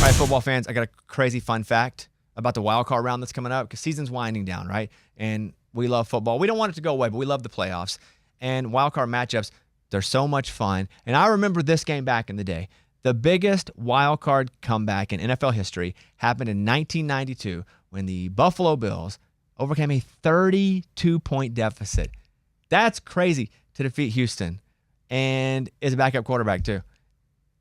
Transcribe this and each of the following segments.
right, football fans, I got a crazy fun fact about the wild card round that's coming up because season's winding down, right? And we love football. We don't want it to go away, but we love the playoffs. And wild card matchups, they're so much fun. And I remember this game back in the day. The biggest wild card comeback in NFL history happened in 1992 when the Buffalo Bills overcame a 32-point deficit. That's crazy to defeat Houston. And is a backup quarterback, too.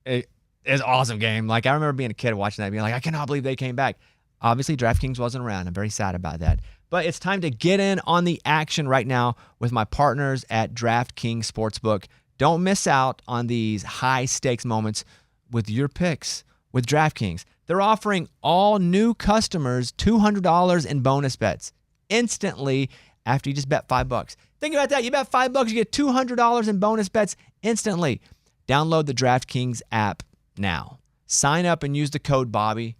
It's an awesome game. Like, I remember being a kid watching that, being like, I cannot believe they came back. Obviously, DraftKings wasn't around. I'm very sad about that. But it's time to get in on the action right now with my partners at DraftKings Sportsbook. Don't miss out on these high-stakes moments with your picks with DraftKings. They're offering all new customers $200 in bonus bets instantly after you just bet $5. Think about that. You bet $5, you get $200 in bonus bets instantly. Download the DraftKings app now. Sign up and use the code Bobby.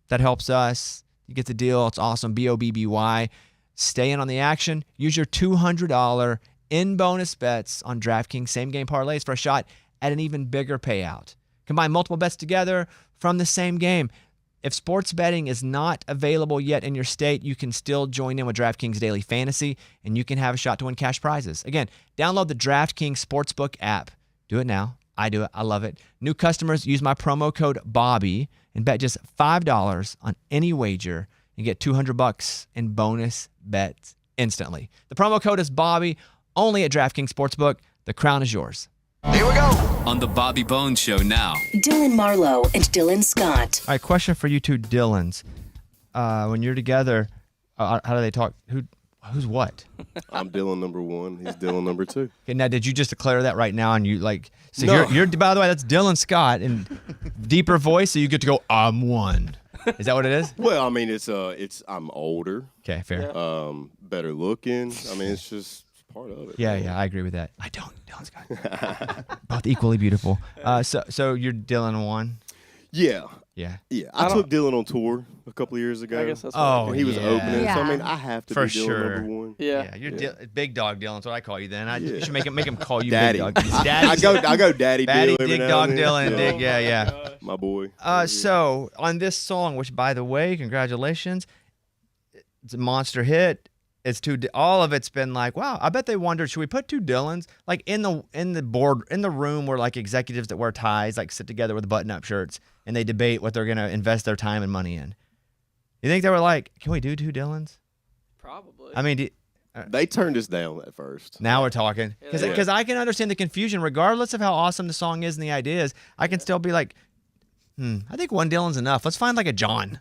That helps us. You get the deal. It's awesome. BOBBY. Stay in on the action. Use your $200 in bonus bets on DraftKings same game parlays for a shot at an even bigger payout. Combine multiple bets together from the same game. If sports betting is not available yet in your state, you can still join in with DraftKings Daily Fantasy, and you can have a shot to win cash prizes. Again, download the DraftKings Sportsbook app. Do it now. I do it. I love it. New customers use my promo code Bobby and bet just $5 on any wager and get $200 in bonus bets instantly. The promo code is Bobby, only at DraftKings Sportsbook. The crown is yours. Here we go. On the Bobby Bones Show now. Dylan Marlowe and Dylan Scott. All right, question for you two Dylans. When you're together, how do they talk? Who's what? I'm Dylan number 1. He's Dylan number 2. Okay, now did you just declare that right now? And you like, so No. you're by the way, that's Dylan Scott in deeper voice, so you get to go, I'm one. Is that what it is? Well, I mean, it's I'm older, Okay, fair. better looking. I mean, it's just part of it. Yeah, I agree with that. I don't. Dylan Scott. Both equally beautiful. So you're Dylan 1? Yeah. Yeah. I took Dylan on tour a couple of years ago. I guess that's and he was yeah. opening. So, I mean, Yeah. I have to For be Dylan sure. number 1. Yeah. You're Big Dog Dylan. That's what I call you then. You should make him call you Daddy. Big Dog. He's Daddy. I go Daddy Daddy, Dylan. every Dig now Dog and then. Dylan. Yeah. Dig, yeah. My boy. So on this song, which by the way, congratulations, it's a monster hit. It's all of it's been like, wow. I bet they wondered, should we put two Dylans like in the room where like executives that wear ties like sit together with button-up shirts and they debate what they're gonna invest their time and money in. You think they were like, can we do two Dylans? Probably. I mean, They turned us down at first. now we're talking Yeah. because I can understand the confusion, regardless of how awesome the song is and the idea is. I can still be like, I think one Dylan's enough. Let's find like a John.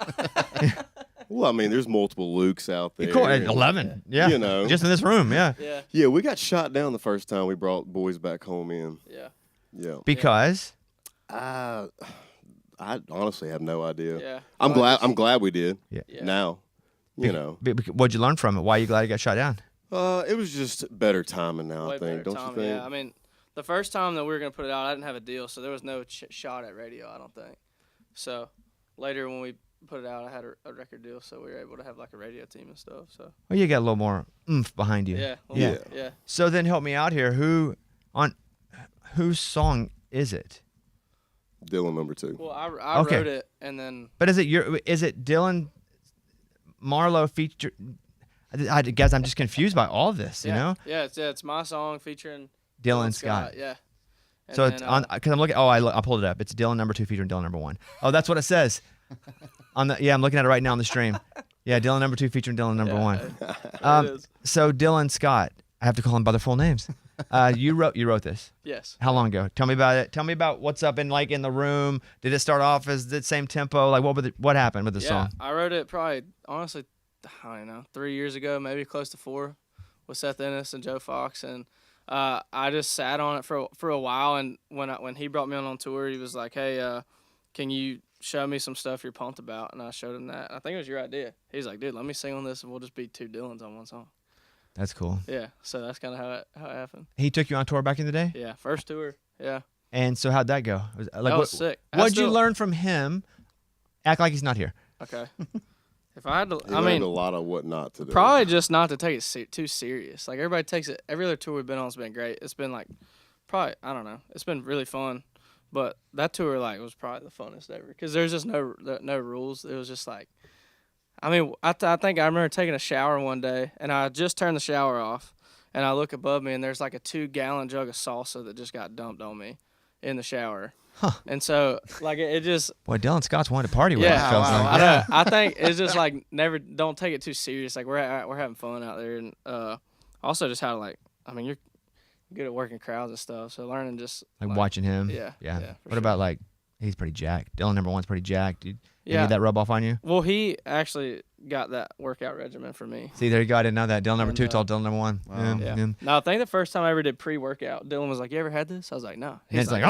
Well, I mean, there's multiple Lukes out there. Cool. 11. Yeah. You know. Just in this room. Yeah. Yeah. Yeah, we got shot down the first time we brought boys back home in. Yeah. Yeah. Because. I honestly have no idea. Yeah. I'm glad we did. Yeah. Now, you know. What'd you learn from it? Why are you glad it got shot down? It was just better timing now, Way I think. better Don't time, you think? Yeah. I mean, the first time that we were gonna put it out, I didn't have a deal, so there was no shot at radio. I don't think. So later when we put it out, I had a record deal, so we were able to have like a radio team and stuff. So Well, you got a little more oomph behind you. yeah. Yeah. So then help me out here. Whose song is it? Dylan number 2. Well, I Okay. wrote it, and then But is it Dylan Marlowe feature? I guess I'm just confused by all this, you know? Yeah, it's my song featuring Dylan Scott. Yeah. And So then, it's on because I'm looking. Oh, I pulled it up. It's Dylan number 2 featuring Dylan number 1. Oh, that's what it says. I'm looking at it right now on the stream. Yeah, Dylan number 2 featuring Dylan number 1. It is. So Dylan Scott, I have to call him by their full names. You wrote this. Yes. How long ago? Tell me about it. Tell me about what's up in the room. Did it start off as the same tempo? Like what happened with the song? I wrote it probably honestly, I don't know, 3 years ago, maybe close to 4, with Seth Ennis and Joe Fox, and I just sat on it for a while. And when he brought me on tour, he was like, "Hey, can you show me some stuff you're pumped about?" And I showed him that. I think it was your idea. He's like, "Dude, let me sing on this, and we'll just be two Dylans on one song." That's cool. Yeah, so that's kind of how it happened. He took you on tour back in the day? Yeah, first tour. Yeah, And so how'd that go? that was sick. What'd you learn from him? Act like he's not here. Okay. If I had to, He I learned mean, a lot of what not to do. probably just not to take it too serious. Like everybody takes it. Every other tour we've been on has been great. It's been like, probably, I don't know. It's been really fun, But that tour like was probably the funnest ever because there's just no rules. It was just like, I mean, I think I remember taking a shower one day and I just turned the shower off and I look above me and there's like a 2-gallon jug of salsa that just got dumped on me in the shower. Huh. And so like it just Boy, Dylan Scott's wanted to party with. yeah. It feels like. I know. I think it's just like don't take it too serious. Like we're having fun out there and also just how to like I mean you're good at working crowds and stuff. So learning just Like watching him. Yeah. What about like he's pretty jacked? Dylan number 1's pretty jacked. Did Yeah. did that rub off on you? Well, he actually got that workout regimen for me. See, there you go. I didn't know that. Dylan number And, 2 told Dylan number 1. Wow. Yeah. No, I think the first time I ever did pre-workout, Dylan was like, "You ever had this?" I was like, "No." And it's like,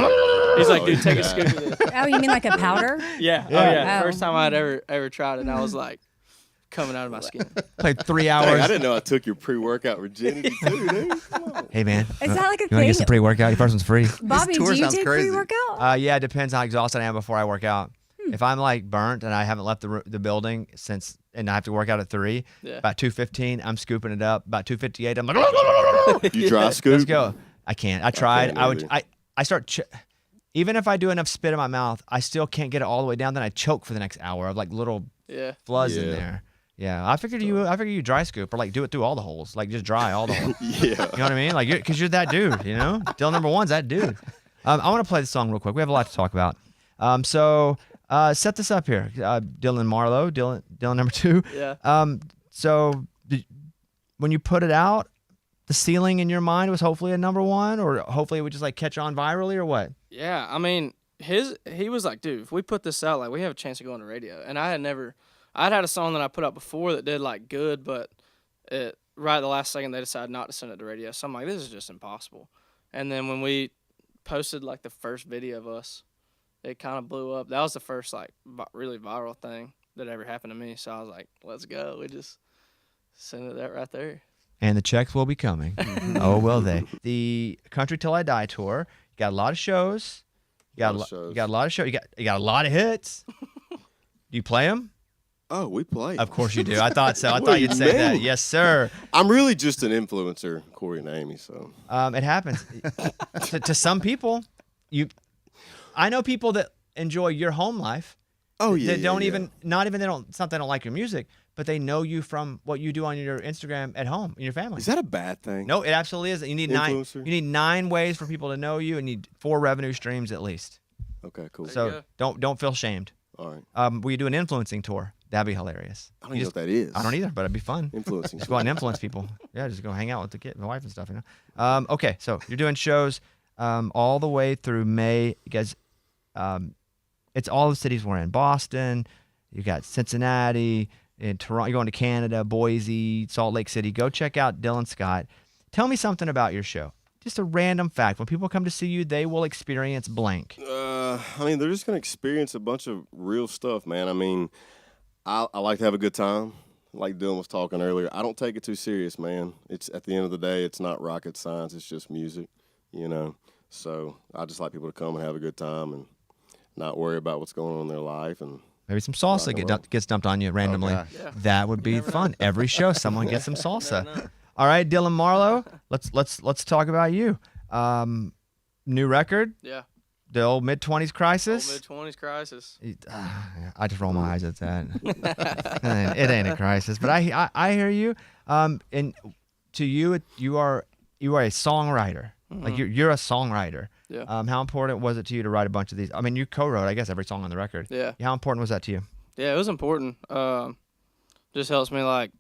he's like, "Dude, take a scoop of this." Oh, you mean like a powder? Yeah. Yeah. Oh yeah. Oh. First time I'd ever tried it, and I was like, coming out of my skin. played 3 Dang, hours. I didn't know I took your pre-workout virginity too, dude. Come on. Hey, man. Is that like a You want to get some thing? pre-workout? Your first one's free. Bobby, tour do you sounds take crazy. pre-workout? Yeah, it depends how exhausted I am before I work out. If I'm like burnt and I haven't left the building since, and I have to work out at 3, Yeah. about 2:15, I'm scooping it up. About 2:58, I'm like, You dry scoop? let's go. I can't. I tried. can't I would. either. I start. Even if I do enough spit in my mouth, I still can't get it all the way down. Then I choke for the next hour of like little Yeah. floods in Yeah. there. Yeah, I figured you dry scoop or like do it through all the holes, like just dry all the holes. Yeah. You know what I mean? Like, because you're that dude, you know? Dylan number 1's that dude. I want to play the song real quick. We have a lot to talk about. So set this up here. Dylan Marlowe, Dylan number 2. Yeah. So when you put it out, the ceiling in your mind was hopefully a number 1, or hopefully it would just like catch on virally, or what? Yeah. I mean, he was like, "Dude, if we put this out, like we have a chance to go on the radio." And I'd had a song that I put out before that did like good, but right at the last second they decided not to send it to radio. So I'm like, this is just impossible. And then when we posted like the first video of us, it kind of blew up. That was the first like really viral thing that ever happened to me. So I was like, let's go. We just sent it that right there. And the checks will be coming. Oh, will they? The Country Till I Die tour. You got a lot of shows. You got shows. you got a lot of shows. You got a lot of hits. Do you play them? Oh, we play. Of course you do. I thought so. I What thought do you'd you say that. mean? Yes, sir. I'm really just an influencer, Corey and Amy. So It happens to some people. I know people that enjoy your home life. oh yeah, They don't yeah. even they don't. It's not they don't like your music, but they know you from what you do on your Instagram at home in your family. Is that a bad thing? No, it absolutely is. You need 9. Influencer? You need 9 ways for people to know you, and you need 4 revenue streams at least. Okay, cool. There you So go. don't feel shamed. All right. Will you do an influencing tour? That'd be hilarious. I don't You know just- what that is. I don't either, but it'd be fun. Influencing. Just go out and influence people. Yeah, just go hang out with the kid, my wife and stuff. You know. Okay, so you're doing shows all the way through May. You guys, it's all the cities we're in. Boston, you got Cincinnati, in Toronto. You're going to Canada, Boise, Salt Lake City. Go check out Dylan Scott. Tell me something about your show. Just a random fact. When people come to see you, they will experience blank. I mean, they're just gonna experience a bunch of real stuff, man. I mean, I like to have a good time. Like Dylan was talking earlier, I don't take it too serious, man. It's at the end of the day, it's not rocket science. It's just music, you know. So I just like people to come and have a good time and not worry about what's going on in their life. And Maybe some salsa Rock and roll. gets dumped on you randomly. gosh. Yeah. That would be fun. Every show, someone gets some Never salsa. know. All right, Dylan Marlowe. Let's talk about you. New record, Yeah. the old mid-20s crisis. Mid-20s crisis. I just roll my eyes at that. It ain't a crisis, but I hear you. And to you, you are a songwriter. Like you're a songwriter. Yeah. How important was it to you to write a bunch of these? I mean, you co-wrote, I guess, every song on the record. Yeah. How important was that to you? Yeah, it was important. Just helps me like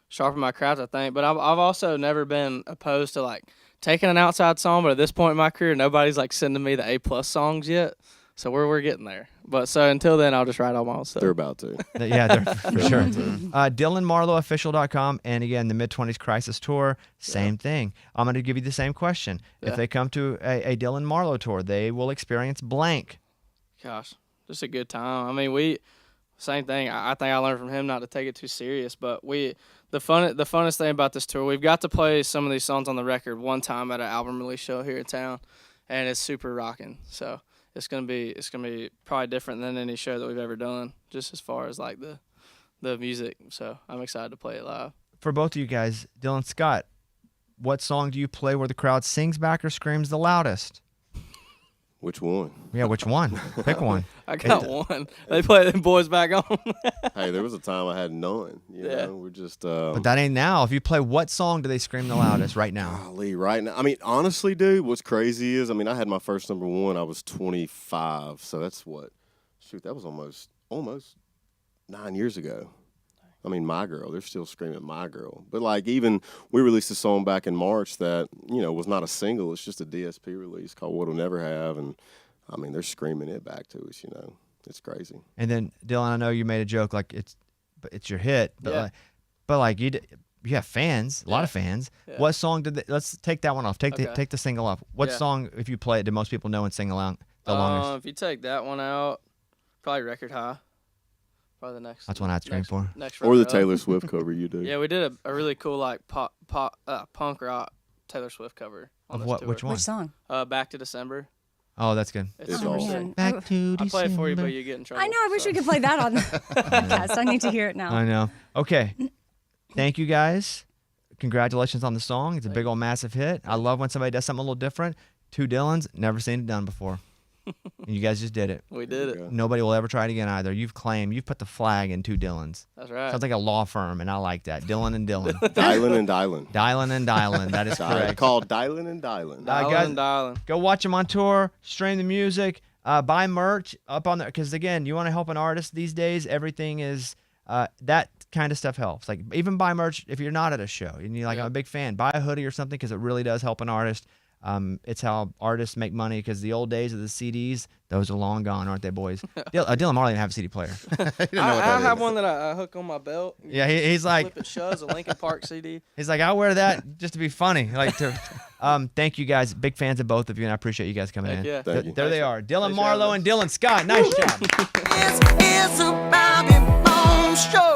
sharpen my craft, I think. But I've also never been opposed to like taking an outside song. But at this point in my career, nobody's like sending me the A+ songs yet. So we're getting there. But so until then, I'll just write all my own stuff. they're about to. Yeah, they're, for sure. DylanMarloweOfficial.com, and again, the Mid-20s Crisis Tour, same thing. I'm going to give you the same question. If Yeah. they come to a Dylan Marlowe tour, they will experience blank. Gosh, just a good time. I mean, same thing. I think I learned from him not to take it too serious. But the funnest thing about this tour, we've got to play some of these songs on the record one time at an album release show here in town, and it's super rocking. So it's gonna be probably different than any show that we've ever done, just as far as like the music. So I'm excited to play it live. For both of you guys, Dylan Scott, what song do you play where the crowd sings back or screams the loudest? Which one? Yeah, which one? Pick one. I got one. They play them boys back on. Hey, there was a time I had none. You know, we're just. But that ain't now. If you play, what song do they scream the loudest right now? Golly, right now. I mean, honestly, dude, what's crazy is, I mean, I had my first number one. I was 25, so that's what. Shoot, that was almost 9 years ago. I mean, My Girl, they're still screaming My Girl. But, like, even we released a song back in March that, you know, was not a single. It's just a DSP release called What'll Never Have. And, I mean, they're screaming it back to us, you know. It's crazy. And then, Dylan, I know you made a joke, like, it's your hit. But, you have fans, a lot of fans. Yeah. What song did they, let's take that one off. Take the single off. What song, if you play it, do most people know and sing along the longest? If you take that one out, probably Record High. Probably the next. That's one I'd scream for. Next Or the runner-up. Taylor Swift cover you do. Yeah, we did a really cool like punk rock Taylor Swift cover on Of this what? tour. Which one? Which song? Back to December. Oh, that's good. It's Oh, awesome. man. Back to I play it for you, but December. you get in trouble. I know. I wish we could play that on the podcast. I need to hear it now. I know. Okay. Thank you, guys. Congratulations on the song. It's a big old massive hit. I love when somebody does something a little different. Two Dylans, never seen it done before. And you guys just did it. We did it. Nobody will ever try it again either. You've put the flag in Two Dylans. That's right. Sounds like a law firm, and I like that. Dylan and Dylan. Dylan and Dylan. Dylan and Dylan. That is correct. Called Dylan and Dylan. Dialing. Go watch them on tour, stream the music, buy merch up on there. Because, again, you want to help an artist these days, everything is that kind of stuff helps. Like, even buy merch if you're not at a show. And you're like, I'm a big fan. Buy a hoodie or something because it really does help an artist. It's how artists make money because the old days of the CDs, those are long gone, aren't they, boys? Dylan Marlowe didn't have a CD player. I have one that I hook on my belt. Yeah, he's like, Flip it shut, a Linkin Park CD. he's like, I wear that just to be funny. Like, thank you guys, big fans of both of you, and I appreciate you guys coming in. Yeah. Thank you. There they are, Dylan Thanks for Marlowe having and Dylan Scott. Nice job. It's a Bobby Bones Show.